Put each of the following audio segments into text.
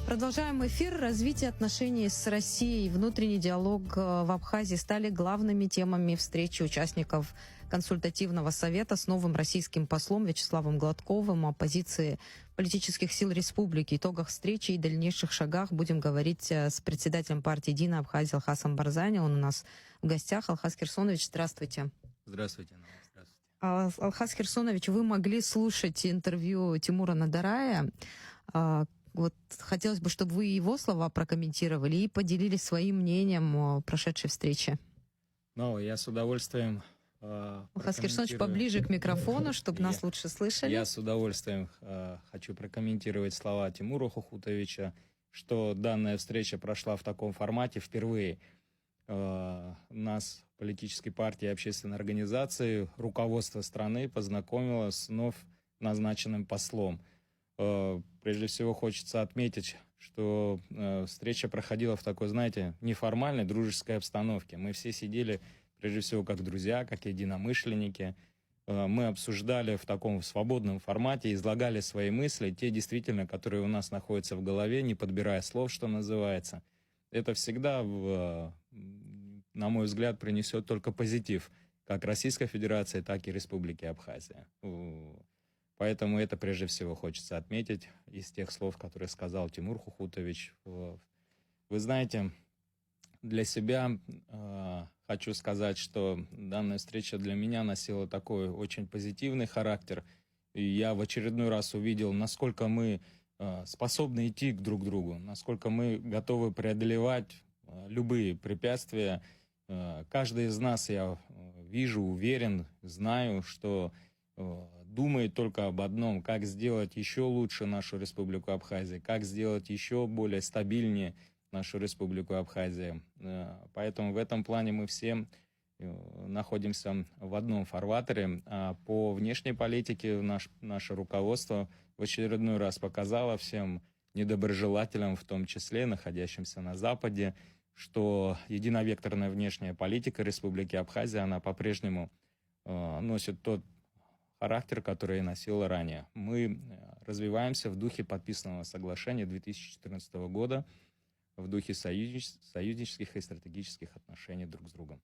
Продолжаем эфир. Развитие отношений с Россией, внутренний диалог в Абхазии стали главными темами встречи участников консультативного совета с новым российским послом Вячеславом Гладковым о позиции политических сил республики, итогах встречи и дальнейших шагах будем говорить с председателем партии «Единая Абхазия» Алхасом Барзани. Он у нас в гостях. Алхас Херсонович, здравствуйте. Здравствуйте, здравствуйте. Алхас Херсонович, вы могли слушать интервью Тимура Надарая. Вот хотелось бы, чтобы вы его слова прокомментировали и поделились своим мнением о прошедшей встрече. Ну, я с удовольствием Алхас Херсонович, поближе к микрофону, чтобы нас лучше слышали. Я с удовольствием хочу прокомментировать слова Тимура Хухутовича, что данная встреча прошла в таком формате впервые. Нас, политической партии и общественной организации, руководство страны познакомило с вновь назначенным послом. Прежде всего хочется отметить, что встреча проходила в такой, знаете, неформальной дружеской обстановке. Мы все сидели, прежде всего, как друзья, как единомышленники. Мы обсуждали в таком свободном формате, излагали свои мысли, те действительно, которые у нас находятся в голове, не подбирая слов, что называется. Это всегда, на мой взгляд, принесет только позитив, как Российской Федерации, так и Республики Абхазия. Поэтому это прежде всего хочется отметить из тех слов, которые сказал Тимур Хухутович. Вы знаете, для себя хочу сказать, что данная встреча для меня носила такой очень позитивный характер. И я в очередной раз увидел, насколько мы способны идти друг к другу, насколько мы готовы преодолевать любые препятствия. Каждый из нас, я вижу, уверен, знаю, что думает только об одном: как сделать еще лучше нашу Республику Абхазия, как сделать еще более стабильнее нашу Республику Абхазия. Поэтому в этом плане мы все находимся в одном фарватере. А по внешней политике наше руководство в очередной раз показало всем недоброжелателям, в том числе находящимся на Западе, что единовекторная внешняя политика Республики Абхазия, она по-прежнему носит тот характер, который я носил ранее. Мы развиваемся в духе подписанного соглашения 2014 года, в духе союзнических и стратегических отношений друг с другом.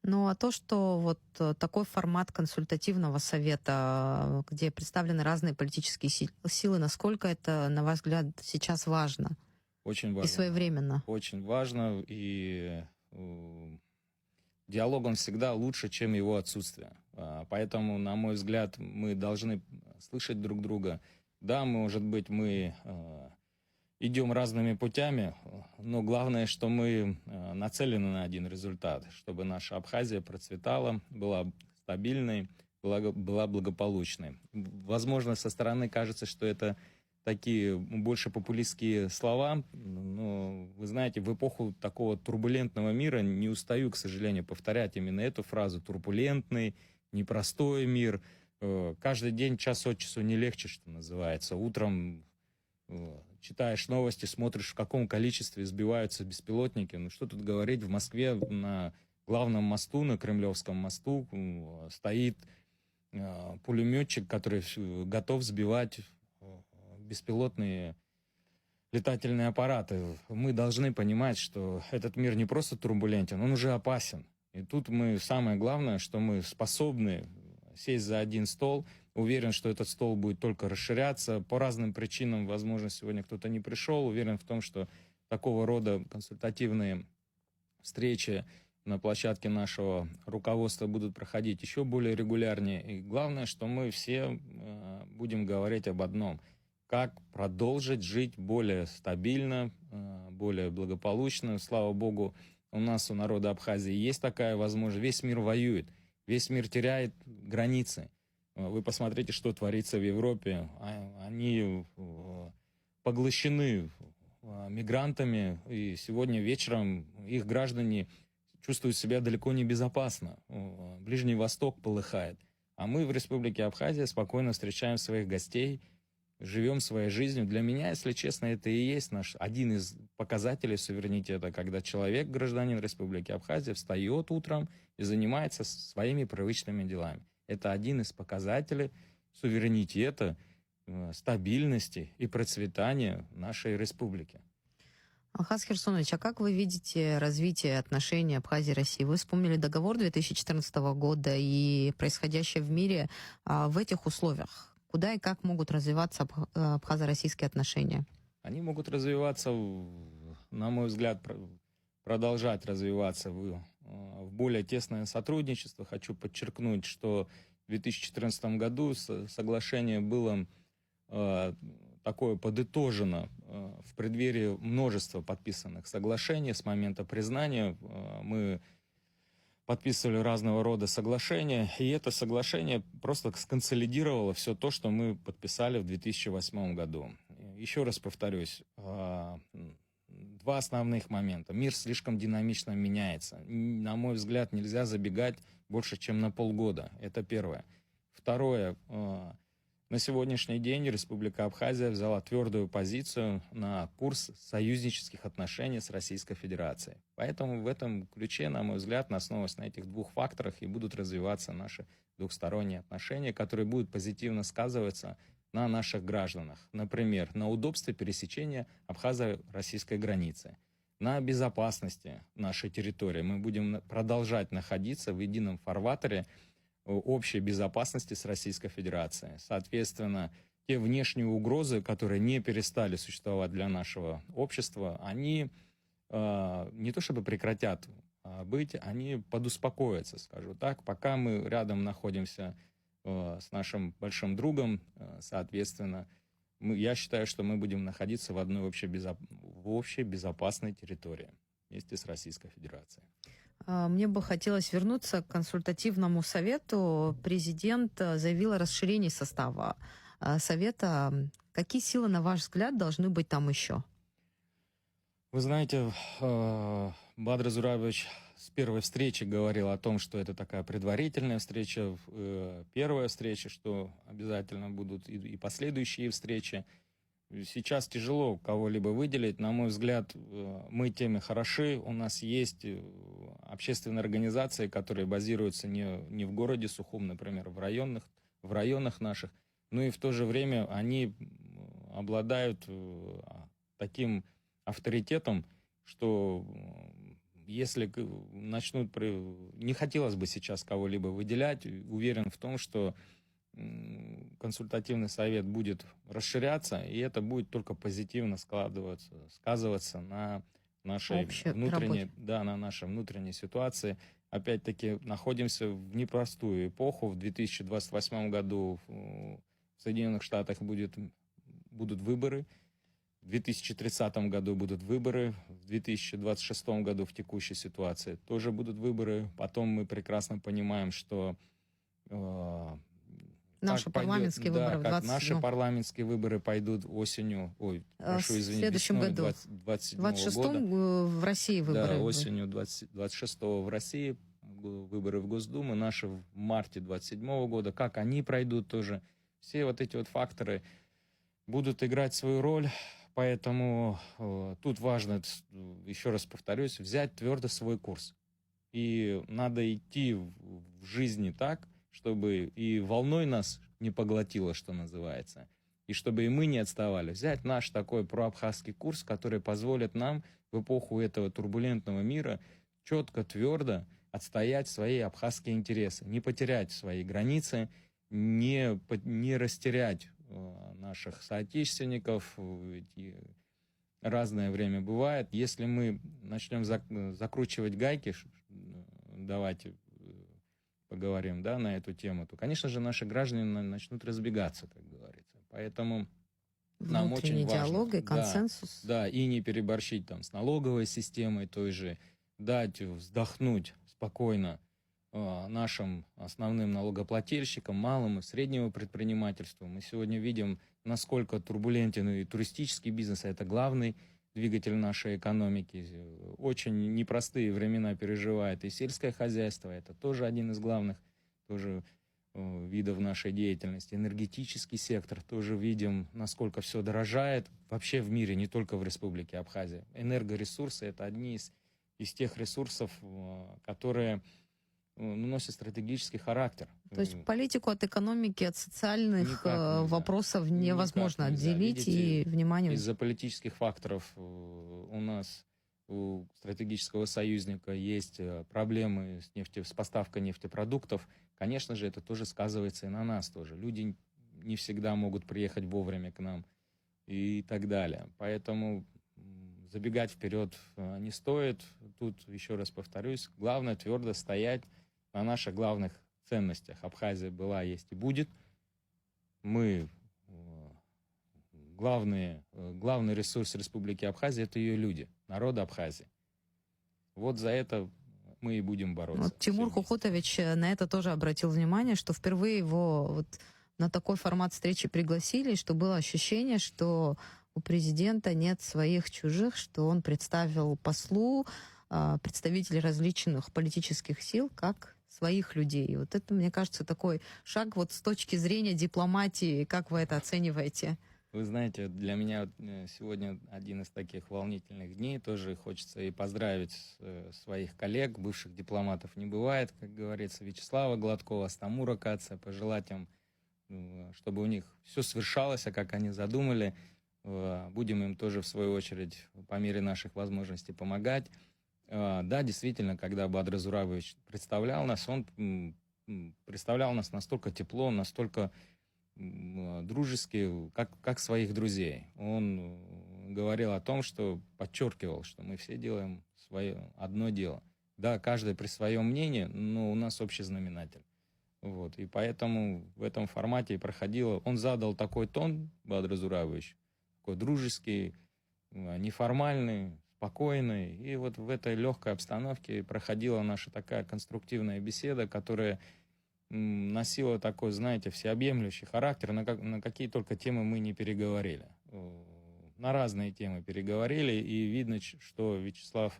Ну, а то, что вот такой формат консультативного совета, где представлены разные политические силы, насколько это, на ваш взгляд, сейчас важно? Очень важно. И своевременно? Очень важно, и диалог, он всегда лучше, чем его отсутствие. Поэтому, на мой взгляд, мы должны слышать друг друга. Да, может быть, мы идем разными путями, но главное, что мы нацелены на один результат, чтобы наша Абхазия процветала, была стабильной, была благополучной. Возможно, со стороны кажется, что это такие больше популистские слова, но, вы знаете, в эпоху такого турбулентного мира не устаю, к сожалению, повторять именно эту фразу: турбулентный, непростой мир. Каждый день час от часу не легче, что называется. Утром читаешь новости, смотришь, в каком количестве сбиваются беспилотники. Ну что тут говорить, в Москве на главном мосту, на Кремлевском мосту, стоит пулеметчик, который готов сбивать беспилотные летательные аппараты. Мы должны понимать, что этот мир не просто турбулентен, он уже опасен. И тут самое главное, что мы способны сесть за один стол. Уверен, что этот стол будет только расширяться. По разным причинам, возможно, сегодня кто-то не пришел. Уверен в том, что такого рода консультативные встречи на площадке нашего руководства будут проходить еще более регулярнее. И главное, что мы все будем говорить об одном: как продолжить жить более стабильно, более благополучно. Слава Богу, у нас, у народа Абхазии, есть такая возможность. Весь мир воюет, весь мир теряет границы. Вы посмотрите, что творится в Европе. Они поглощены мигрантами, и сегодня вечером их граждане чувствуют себя далеко не безопасно. Ближний Восток полыхает. А мы в Республике Абхазия спокойно встречаем своих гостей, живем своей жизнью. Для меня, если честно, это и есть один из показателей суверенитета, когда человек, гражданин Республики Абхазия, встает утром и занимается своими привычными делами. Это один из показателей суверенитета стабильности и процветания нашей республики. Алхаз Херсонович, а как вы видите развитие отношений Абхазии и России? Вы вспомнили договор 2014 года и происходящее в мире в этих условиях. Куда и как могут развиваться абхазо-российские отношения? Они могут развиваться, на мой взгляд, продолжать развиваться в более тесное сотрудничество. Хочу подчеркнуть, что в 2014 году соглашение было такое подытожено в преддверии множества подписанных соглашений с момента признания. Мы подписывали разного рода соглашения, и это соглашение просто сконсолидировало все то, что мы подписали в 2008 году. Еще раз повторюсь, два основных момента. Мир слишком динамично меняется. На мой взгляд, нельзя забегать больше, чем на полгода. Это первое. Второе. На сегодняшний день Республика Абхазия взяла твердую позицию на курс союзнических отношений с Российской Федерацией. Поэтому в этом ключе, на мой взгляд, основываясь на этих двух факторах, и будут развиваться наши двухсторонние отношения, которые будут позитивно сказываться на наших гражданах. Например, на удобстве пересечения абхазо-российской границы, на безопасности нашей территории. Мы будем продолжать находиться в едином фарватере общей безопасности с Российской Федерацией. Соответственно, те внешние угрозы, которые не перестали существовать для нашего общества, они не то чтобы прекратят быть, они подуспокоятся, скажу так, пока мы рядом находимся с нашим большим другом, соответственно, я считаю, что мы будем находиться в одной общей безопасной территории вместе с Российской Федерацией. Мне бы хотелось вернуться к консультативному совету. Президент заявил о расширении состава совета. Какие силы, на ваш взгляд, должны быть там еще? Вы знаете, Бадр Зурабович с первой встречи говорил о том, что это такая предварительная встреча, первая встреча, что обязательно будут и последующие встречи. Сейчас тяжело кого-либо выделить. На мой взгляд, мы теми хороши. У нас есть общественные организации, которые базируются не в городе Сухум, например, в районах наших, но и в то же время они обладают таким авторитетом, что если начнут... Не хотелось бы сейчас кого-либо выделять. Уверен в том, что консультативный совет будет расширяться, и это будет только позитивно сказываться на нашей на нашей внутренней ситуации. Опять-таки, находимся в непростую эпоху. В 2028 году в Соединенных Штатах будут выборы, в 2030 году будут выборы, в 2026 году в текущей ситуации тоже будут выборы. Потом мы прекрасно понимаем, что наши парламентские выборы, наши парламентские выборы пойдут осенью, в следующем году, в 26-м в России выборы. Да, осенью 26-го в России выборы в Госдуму, наши в марте 27-го года. Как они пройдут тоже. Все вот эти вот факторы будут играть свою роль, поэтому тут важно, еще раз повторюсь, взять твердо свой курс. И надо идти в жизни так, чтобы и волной нас не поглотило, что называется, и чтобы и мы не отставали. Взять наш такой проабхазский курс, который позволит нам в эпоху этого турбулентного мира четко, твердо отстоять свои абхазские интересы, не потерять свои границы, не растерять наших соотечественников. Разное время бывает. Если мы начнем закручивать гайки, давайте поговорим, да, на эту тему, то, конечно же, наши граждане начнут разбегаться, как говорится. Поэтому нам очень важно диалог и консенсус. Да, и не переборщить там с налоговой системой той же, дать вздохнуть спокойно нашим основным налогоплательщикам, малому и среднему предпринимательству. Мы сегодня видим, насколько турбулентен и туристический бизнес, а это главный двигатель нашей экономики. Очень непростые времена переживает и сельское хозяйство. Это тоже один из главных тоже видов нашей деятельности. Энергетический сектор. Тоже видим, насколько все дорожает вообще в мире, не только в Республике Абхазия. Энергоресурсы — это одни из тех ресурсов, которые носит стратегический характер. То есть политику от экономики, от социальных вопросов невозможно отделить, да. Видите, и внимание... Из-за политических факторов у нас, у стратегического союзника, есть проблемы с поставкой нефтепродуктов. Конечно же, это тоже сказывается и на нас тоже. Люди не всегда могут приехать вовремя к нам и так далее. Поэтому забегать вперед не стоит. Тут, еще раз повторюсь, главное твердо стоять на наших главных ценностях. Абхазия была, есть и будет. Мы главный ресурс Республики Абхазия — это ее люди, народы Абхазии. Вот за это мы и будем бороться. Вот Тимур Хухутович на это тоже обратил внимание, что впервые его вот на такой формат встречи пригласили, что было ощущение, что у президента нет своих чужих, что он представил послу представителей различных политических сил как своих людей. И вот это, мне кажется, такой шаг вот с точки зрения дипломатии. Как вы это оцениваете? Вы знаете, для меня сегодня один из таких волнительных дней. Тоже хочется и поздравить своих коллег, бывших дипломатов не бывает, как говорится, Вячеслава Гладкова, Стамура Каца, пожелать им, чтобы у них все свершалось, как они задумали. Будем им тоже, в свою очередь, по мере наших возможностей помогать. Да, действительно, когда Бадр Зурабович представлял нас, он представлял нас настолько тепло, настолько дружески, как своих друзей. Он говорил о том, что подчеркивал, что мы все делаем свое одно дело. Да, каждый при своем мнении, но у нас общий знаменатель. Вот. И поэтому в этом формате и проходило. Он задал такой тон, Бадр Зурабович, такой дружеский, неформальный, спокойный. И вот в этой легкой обстановке проходила наша такая конструктивная беседа, которая носила такой, знаете, всеобъемлющий характер, на какие только темы мы не переговорили. На разные темы переговорили, и видно, что Вячеслав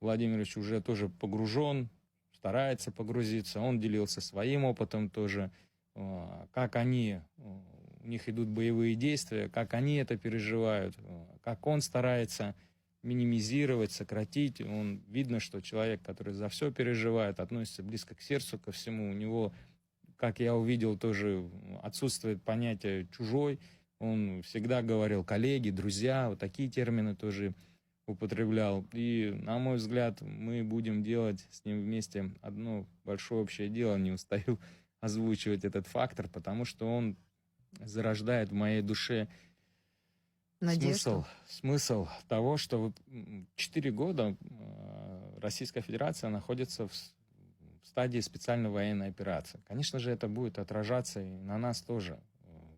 Владимирович уже тоже погружен, старается погрузиться. Он делился своим опытом тоже, как у них идут боевые действия, как они это переживают, как он старается минимизировать, сократить. Видно, что человек, который за все переживает, относится близко к сердцу, ко всему. У него, как я увидел, тоже отсутствует понятие «чужой». Он всегда говорил «коллеги», «друзья», вот такие термины тоже употреблял. И, на мой взгляд, мы будем делать с ним вместе одно большое общее дело. Не устаю озвучивать этот фактор, потому что он зарождает в моей душе смысл того, что 4 года Российская Федерация находится в стадии специальной военной операции. Конечно же, это будет отражаться и на нас тоже,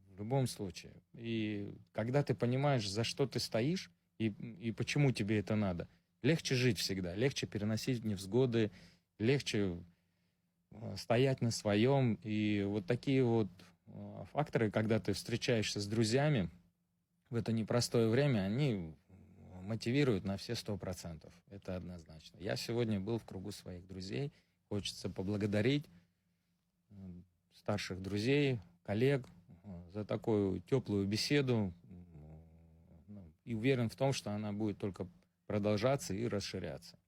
в любом случае. И когда ты понимаешь, за что ты стоишь и почему тебе это надо, легче жить всегда, легче переносить невзгоды, легче стоять на своем. И вот такие вот факторы, когда ты встречаешься с друзьями в это непростое время, они мотивируют на все 100%. Это однозначно. Я сегодня был в кругу своих друзей. Хочется поблагодарить старших друзей, коллег за такую теплую беседу. И уверен в том, что она будет только продолжаться и расширяться.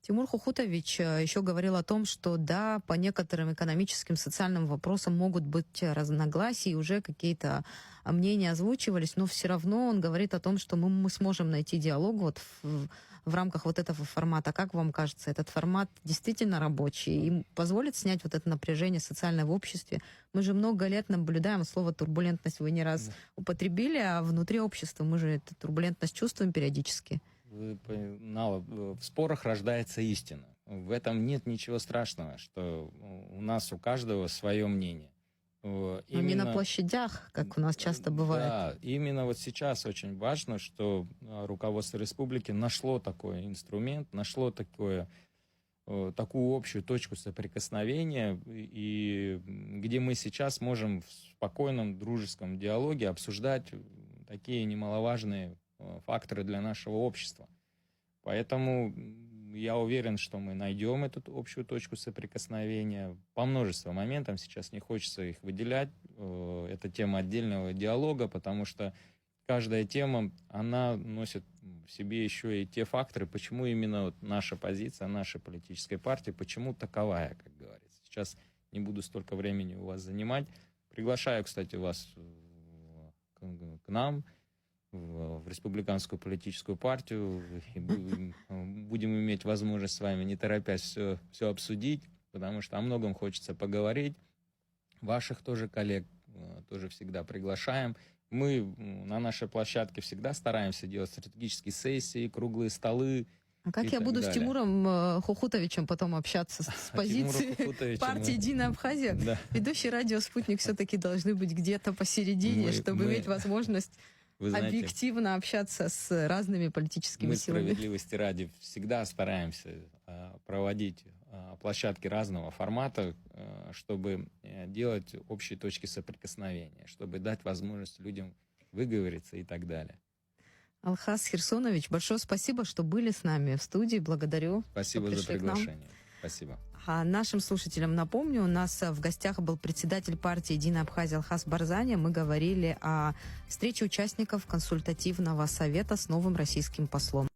Тимур Хухутович еще говорил о том, что да, по некоторым экономическим, социальным вопросам могут быть разногласия, и уже какие-то мнения озвучивались, но все равно он говорит о том, что мы сможем найти диалог вот в рамках вот этого формата. Как вам кажется, этот формат действительно рабочий и позволит снять вот это напряжение социальное в обществе? Мы же много лет наблюдаем, слово «турбулентность» вы не раз употребили, а внутри общества мы же эту турбулентность чувствуем периодически. В спорах рождается истина. В этом нет ничего страшного, что у нас у каждого свое мнение. Но не на площадях, как у нас часто бывает. Да, именно вот сейчас очень важно, что руководство республики нашло такой инструмент, нашло такую общую точку соприкосновения, и где мы сейчас можем в спокойном дружеском диалоге обсуждать такие немаловажные факторы для нашего общества. Поэтому я уверен, что мы найдем эту общую точку соприкосновения по множеству моментам. Сейчас не хочется их выделять. Это тема отдельного диалога, потому что каждая тема, она носит в себе еще и те факторы, почему именно вот наша позиция, нашей политической партии, почему таковая, как говорится. Сейчас не буду столько времени у вас занимать. Приглашаю, кстати, вас к нам, в республиканскую политическую партию. И будем иметь возможность с вами, не торопясь, все обсудить, потому что о многом хочется поговорить. Ваших тоже коллег тоже всегда приглашаем. Мы на нашей площадке всегда стараемся делать стратегические сессии, круглые столы. А как я буду с Тимуром Хухутовичем потом общаться с позиции партии «Единая Абхазия»? Да. Ведущий радио «Спутник» все-таки должны быть где-то посередине, чтобы иметь возможность объективно общаться с разными политическими силами. Мы, справедливости ради, всегда стараемся проводить площадки разного формата, чтобы делать общие точки соприкосновения, чтобы дать возможность людям выговориться и так далее. Алхаз Херсонович, большое спасибо, что были с нами в студии. Благодарю. Спасибо за приглашение. Спасибо. А нашим слушателям напомню, у нас в гостях был председатель партии «Единая Абхазия» Алхаз Барзани. Мы говорили о встрече участников консультативного совета с новым российским послом.